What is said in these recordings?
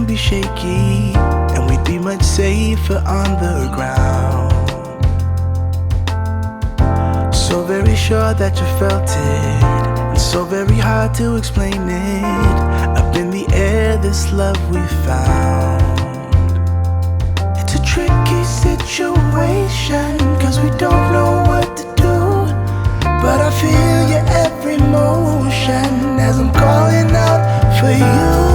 wouldn't be shaky, and we'd be much safer on the ground. So very sure that you felt it, and so very hard to explain it. Up in the air, this love we found. It's a tricky situation, cause we don't know what to do, but I feel your every motion as I'm calling out for you.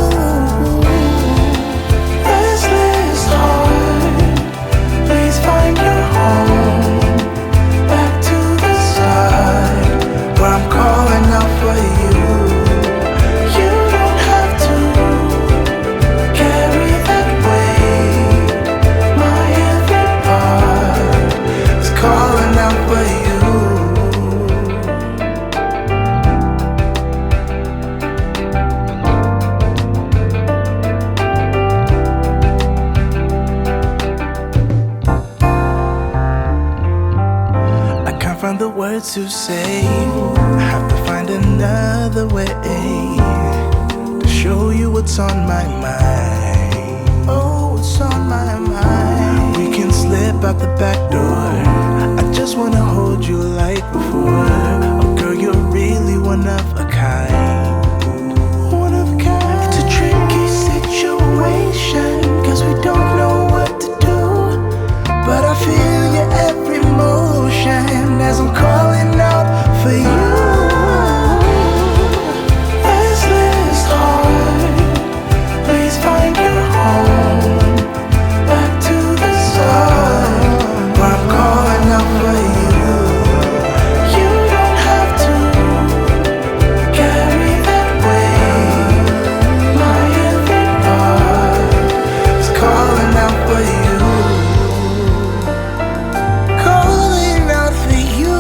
Restless heart, please find your home. Back to the side, where I'm calling out for you. You don't have to carry that weight. My every part is calling out for you. Find the words to say, I have to find another way to show you what's on my mind. Oh, what's on my mind. We can slip out the back door. I just wanna hold you like before. Oh girl, you're really one of a kind. One of a kind. It's a tricky situation, cause we don't know what to do, but I feel your every motion as I'm calling out for you. Restless heart, please find your home. Back to the side, where I'm calling out for you. You don't have to carry that weight. My every part is calling out for you. Calling out for you.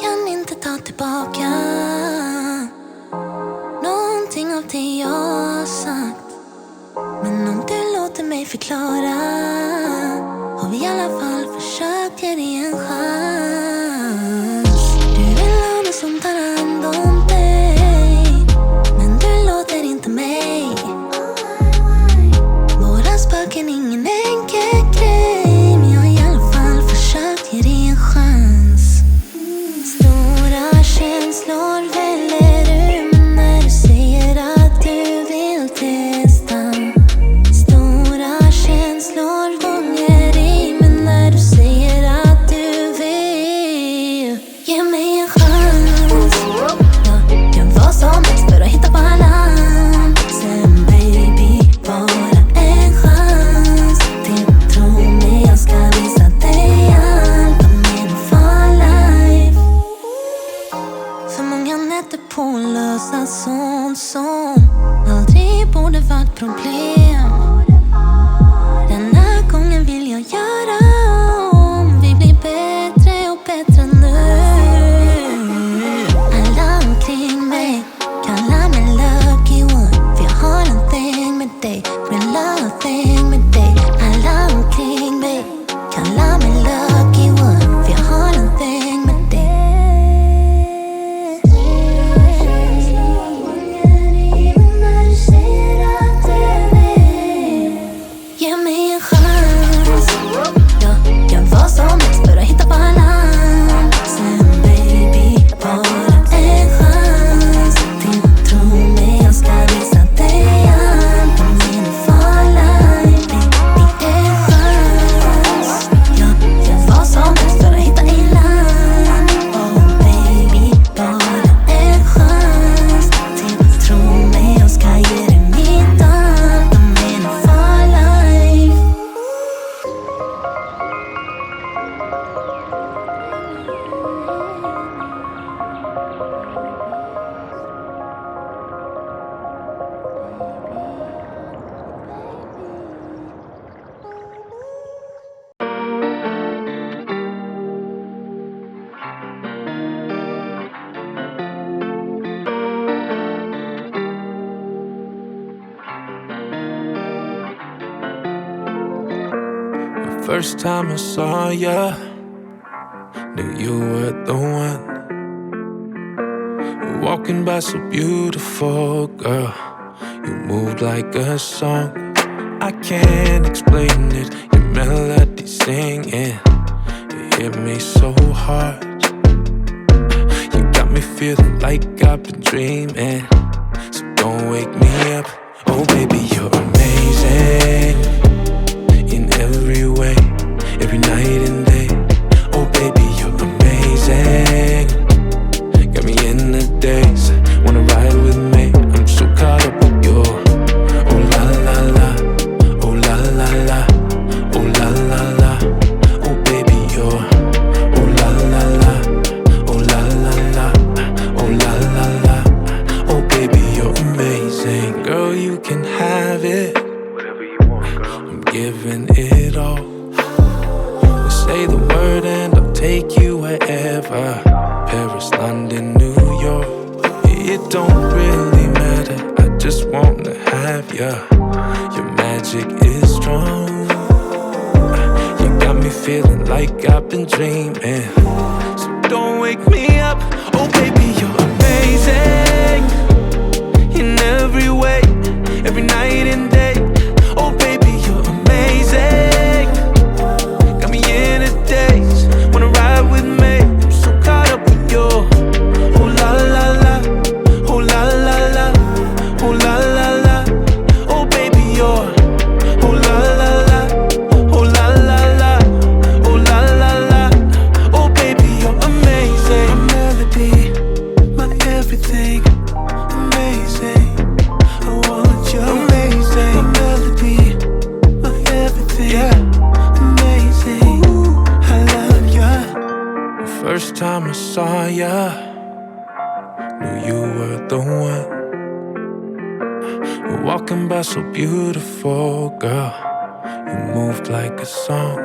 Kan inte ta tillbaka någonting av det jag har sagt, men om du låter mig förklara, har vi i alla fall försökt ge dig en chans. Du vill ha någon som tar hand om dig, men du låter inte mig. Våra spöken, ingen enkel grej, men jag har i alla fall försökt ge dig en chans. Stora känslor väller ur mig när du säger att du vill testa. Stora känslor gånger i mig när du säger att du vill ge mig en chans. Jag gör vad som helst för att hitta balans. Sen baby, bara en chans till. Tro mig, jag ska visa dig allt vad menar för life. För många nätter på att lösa sånt som aldrig borde varit problem. Den här gången vill jag göra om. Vi blir bättre och bättre nu. Alla omkring mig kallar mig lucky one, för jag har en thing med dig. First time I saw ya, knew you were the one. Walking by so beautiful, girl. You moved like a song. I can't explain it. Your melody singing, it hit me so hard. You got me feeling like I've been dreaming. So don't wake me up. Oh baby, you're amazing in every way, every night and day. Oh baby, you're amazing. Got me in the days, wanna ride with me. I'm so caught up with you. Oh la la la, oh la la la, oh la la la. Oh baby, you're oh la la la, oh la la la, oh la la la. Oh baby, you're amazing. Girl, you can have it, Whatever you want, girl. I'm giving it all. You say the word and I'll take you wherever. Paris, London, New York. It don't really matter, I just wanna have ya. Your magic is strong. You got me feeling like I've been dreaming. So don't wake me up. Oh baby, you're amazing in every way, every night and day. Oh baby, you're amazing. Got me in the days, wanna ride with me. I'm so caught up with you. Oh la la la, oh la la la, oh la la la. Oh baby, you're oh la la la, oh la la la, oh la la la. Oh baby, you're amazing. My melody, my everything, amazing. I want you, amazing. My melody, my everything, yeah, amazing. I love ya. The first time I saw ya, knew you were the one. You're walking by so beautiful, girl. You moved like a song.